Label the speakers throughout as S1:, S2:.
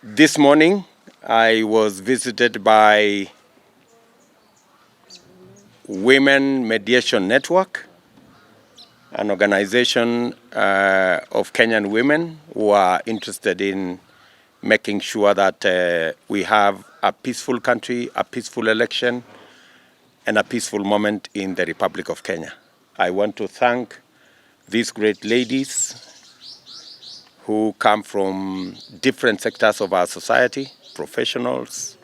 S1: This morning, I was visited by Women Mediation Network, an organization of Kenyan women who are interested in making sure that we have a peaceful country, a peaceful election, and a peaceful moment in the Republic of Kenya. I want to thank these great ladies who come from different sectors of our society, professionals,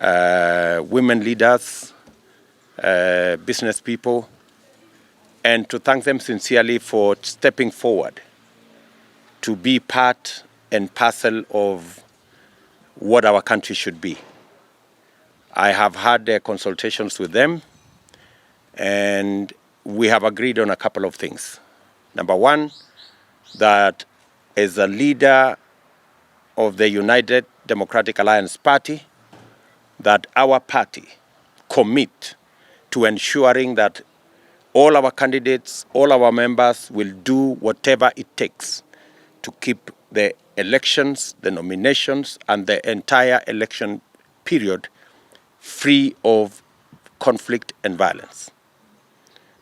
S1: women leaders, business people, and to thank them sincerely for stepping forward to be part and parcel of what our country should be. I have had consultations with them, and we have agreed on a couple of things. Number one, that as a leader of the United Democratic Alliance Party, that our party commit to ensuring that all our candidates, all our members will do whatever it takes to keep the elections, the nominations, and the entire election period free of conflict and violence.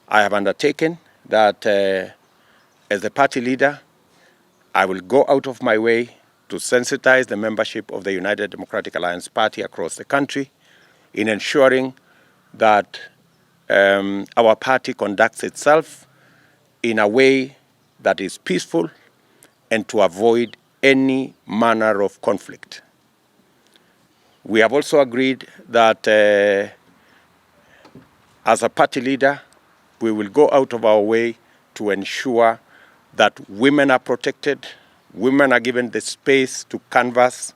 S1: I have undertaken that as a party leader, I will go out of my way to sensitize the membership of the United Democratic Alliance Party across the country in ensuring that our party conducts itself in a way that is peaceful and to avoid any manner of conflict. We have also agreed that as a party leader, we will go out of our way to ensure that women are protected, women are given the space to canvass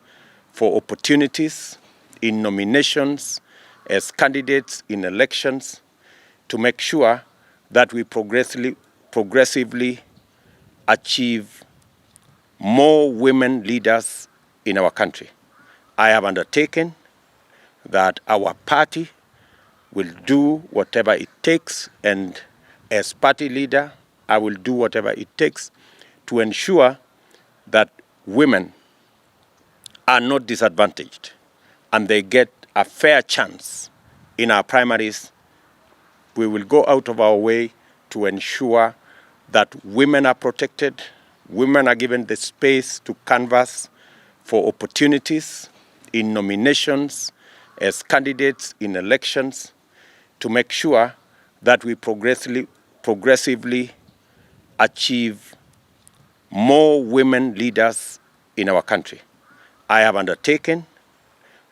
S1: for opportunities in nominations, as candidates in elections, to make sure that we progressively achieve more women leaders in our country. I have undertaken that our party will do whatever it takes, and as party leader, I will do whatever it takes to ensure that women are not disadvantaged and they get a fair chance in our primaries. We will go out of our way to ensure that women are protected, women are given the space to canvass for opportunities in nominations, as candidates in elections, to make sure that we progressively achieve more women leaders in our country. I have undertaken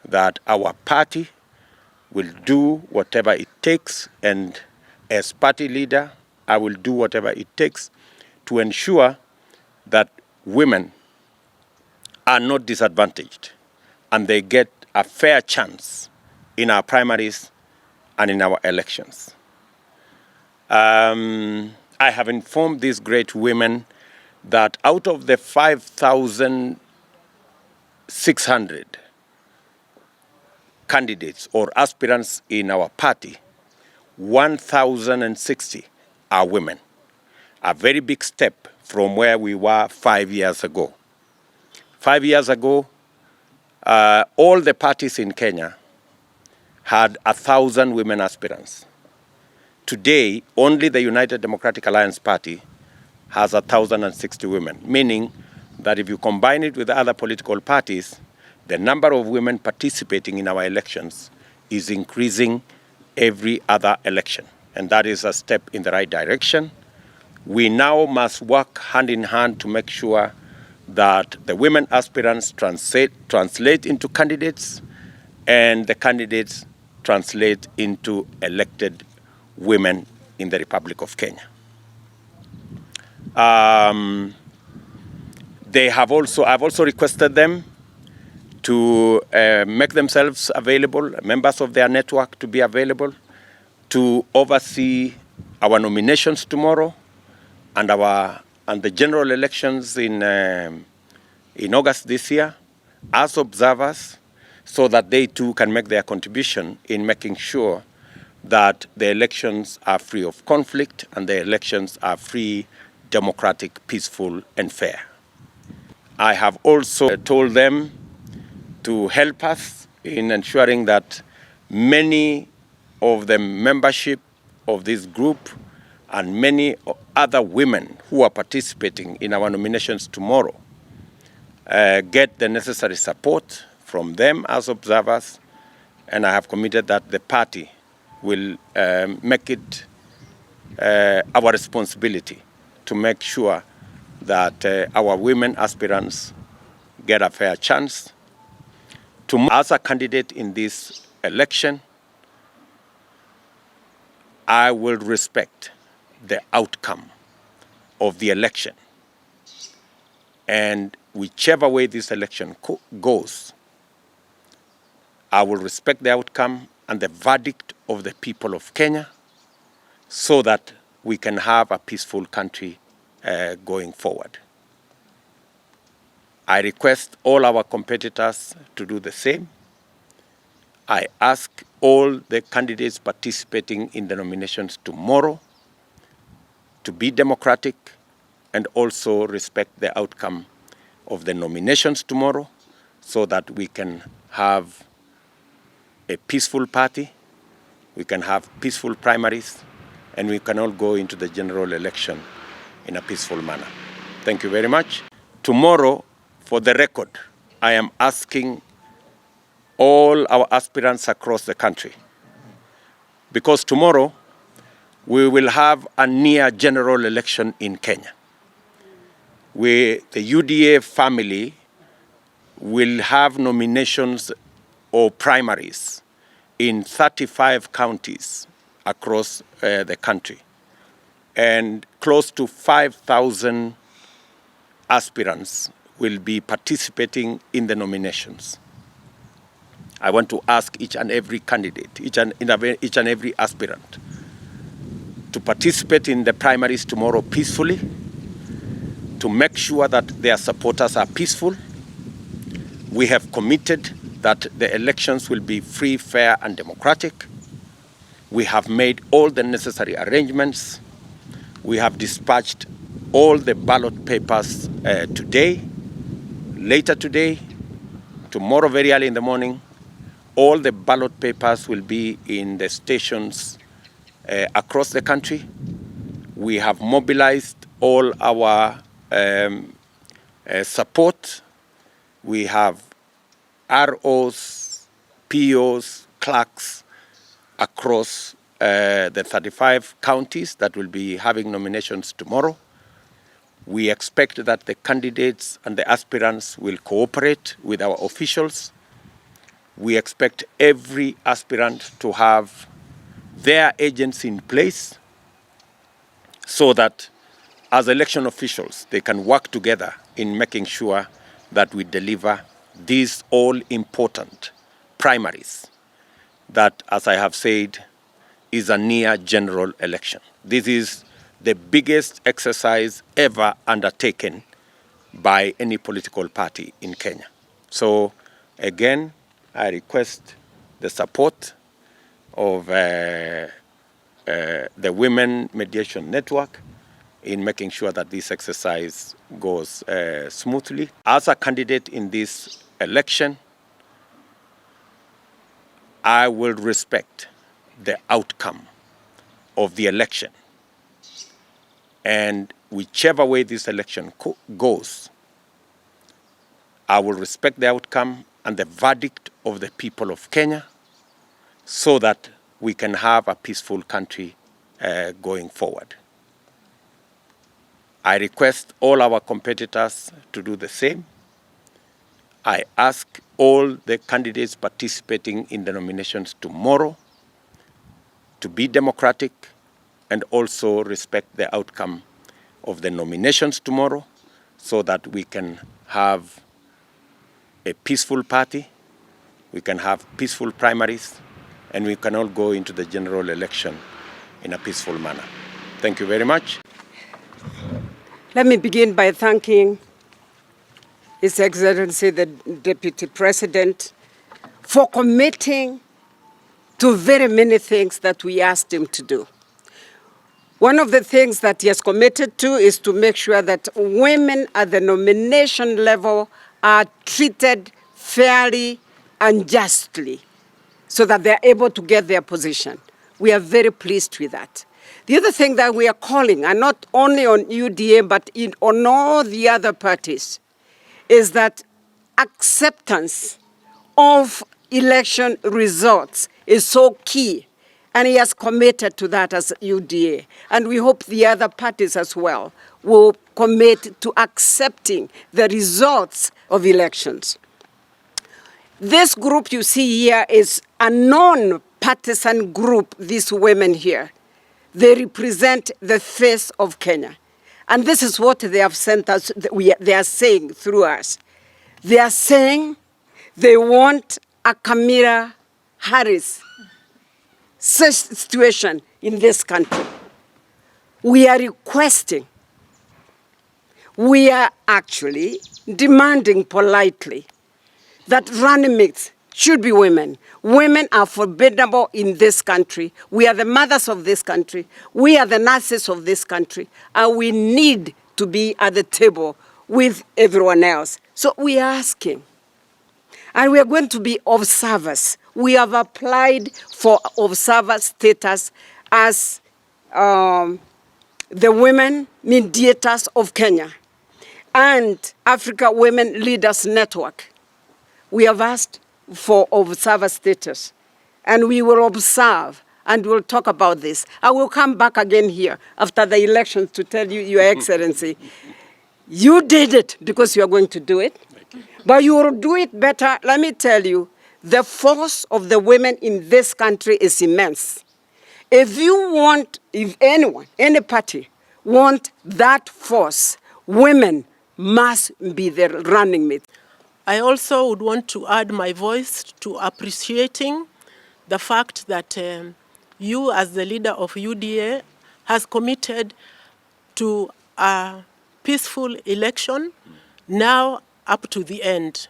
S1: that our party will do whatever it takes, and as party leader, I will do whatever it takes to ensure that women are not disadvantaged and they get a fair chance in our primaries and in our elections. I have informed these great women that out of the 5,600 candidates or aspirants in our party, 1,060 are women. A very big step from where we were 5 years ago. 5 years ago, all the parties in Kenya had 1,000 women aspirants. Today, only the United Democratic Alliance Party has 1,060 women, meaning that if you combine it with other political parties, the number of women participating in our elections is increasing every other election. And that is a step in the right direction. We now must work hand in hand to make sure that the women aspirants translate into candidates, and the candidates translate into elected women in the Republic of Kenya. I've also requested them to make themselves available, members of their network to be available to oversee our nominations tomorrow and the general elections in August this year as observers, so that they too can make their contribution in making sure that the elections are free of conflict and the elections are free, democratic, peaceful, and fair. I have also told them to help us in ensuring that many of the membership of this group and many other women who are participating in our nominations tomorrow get the necessary support from them as observers, and I have committed that the party will make it our responsibility to make sure that our women aspirants get a fair chance. As a candidate in this election, I will respect the outcome of the election. And whichever way this election goes, I will respect the outcome and the verdict of the people of Kenya so that we can have a peaceful country going forward. I request all our competitors to do the same. I ask all the candidates participating in the nominations tomorrow to be democratic and also respect the outcome of the nominations tomorrow so that we can have a peaceful party, we can have peaceful primaries, and we can all go into the general election in a peaceful manner. Thank you very much. Tomorrow, for the record, I am asking all our aspirants across the country, because tomorrow we will have a near general election in Kenya. The UDA family will have nominations or primaries in 35 counties across the country, and close to 5,000 aspirants will be participating in the nominations. I want to ask each and every candidate, each and every aspirant to participate in the primaries tomorrow peacefully, to make sure that their supporters are peaceful. We have committed that the elections will be free, fair, and democratic. We have made all the necessary arrangements. We have dispatched all the ballot papers today, later today, tomorrow very early in the morning. All the ballot papers will be in the stations across the country. We have mobilized all our support. We have ROs, POs, clerks across the 35 counties that will be having nominations tomorrow. We expect that the candidates and the aspirants will cooperate with our officials. We expect every aspirant to have their agents in place so that as election officials, they can work together in making sure that we deliver these all-important primaries that, as I have said, is a near general election. This is the biggest exercise ever undertaken by any political party in Kenya. So, again, I request the support of the Women Mediation Network in making sure that this exercise goes smoothly. As a candidate in this election, I will respect the outcome of the election. And whichever way this election goes, I will respect the outcome and the verdict of the people of Kenya so that we can have a peaceful country going forward. I request all our competitors to do the same. I ask all the candidates participating in the nominations tomorrow to be democratic and also respect the outcome of the nominations tomorrow so that we can have a peaceful party, we can have peaceful primaries, and we can all go into the general election in a peaceful manner. Thank you very much.
S2: Let me begin by thanking His Excellency the Deputy President for committing to very many things that we asked him to do. One of the things that he has committed to is to make sure that women at the nomination level are treated fairly and justly so that they're able to get their position. We are very pleased with that. The other thing that we are calling, and not only on UDA but on all the other parties, is that acceptance of election results is so key. And he has committed to that as UDA. And we hope the other parties as well will commit to accepting the results of elections. This group you see here is a non-partisan group, these women here. They represent the face of Kenya. And this is what they have sent us, they are saying through us. They are saying they want a Kamala Harris situation in this country. We are requesting, we are actually demanding politely that running mates should be women. Women are formidable in this country. We are the mothers of this country. We are the nurses of this country. And we need to be at the table with everyone else. So we are asking. And we are going to be observers. We have applied for observer status as the Women Mediators of Kenya and Africa Women Leaders Network. We have asked for observer status, and we will observe and we'll talk about this. I will come back again here after the elections to tell you, Your Excellency, you did it because you are going to do it. But you will do it better. Let me tell you, the force of the women in this country is immense. If you want, if anyone, any party, want that force, women must be the running mate.
S3: I also would want to add my voice to appreciating the fact that you, as the leader of UDA, has committed to a peaceful election now up to the end.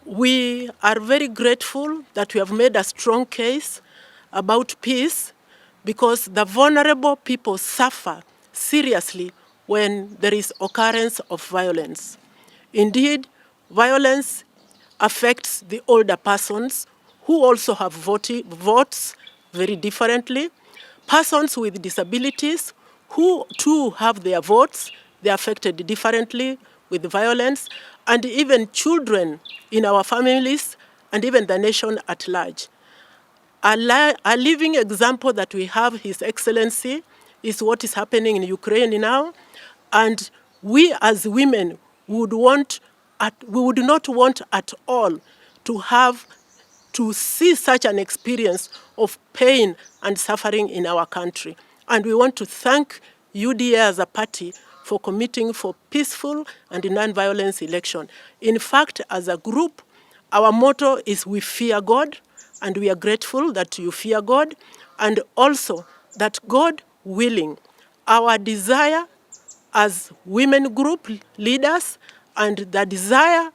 S3: We are very grateful that we have made a strong case about peace because the vulnerable people suffer seriously when there is occurrence of violence. Indeed, violence affects the older persons who also have votes very differently. Persons with disabilities who too have their votes, they are affected differently with violence, and even children in our families and even the nation at large. A living example that we have, His Excellency, is what is happening in Ukraine now, and we as women would not want at all to see such an experience of pain and suffering in our country. And we want to thank UDA as a party for committing for peaceful and non-violence election. In fact, as a group, our motto is we fear God, and we are grateful that you fear God, and also that God willing, our desire as women group leaders and the desire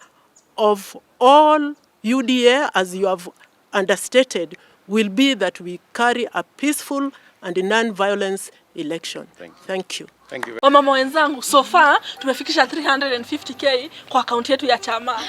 S3: of all UDA, as you have understated, will be that we carry a peaceful and non-violence election. Thank you.
S1: Thank you.
S4: Wamama wenzangu, so far tumefikisha 350k kwa akaunti yetu ya chama.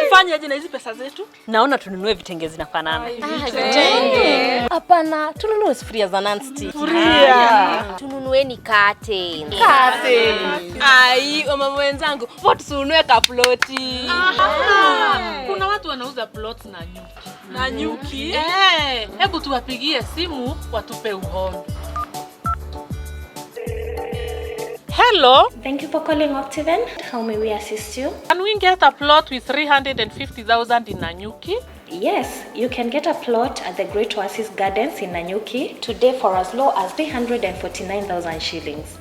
S4: Tufanyeje na hizi pesa zetu?
S5: Naona tununue vitenge zinafanana. Vitenge. Hapana, tununue sufuria za non-stick.
S4: Sufuria.
S6: Tununueni kate.
S4: Kate. Ai, wamama wenzangu, vote tununue kaploti.
S7: Kuna watu wanauza plots na nyuki.
S4: Na nyuki?
S7: Hebu tuwapigie simu watupe uhondo. Hello.
S8: Thank you for calling Optiven. How may we assist you?
S7: Can we get a plot with 350,000 in Nanyuki?
S8: Yes, you can get a plot at the Great Oasis Gardens in Nanyuki today for as low as 349,000 shillings.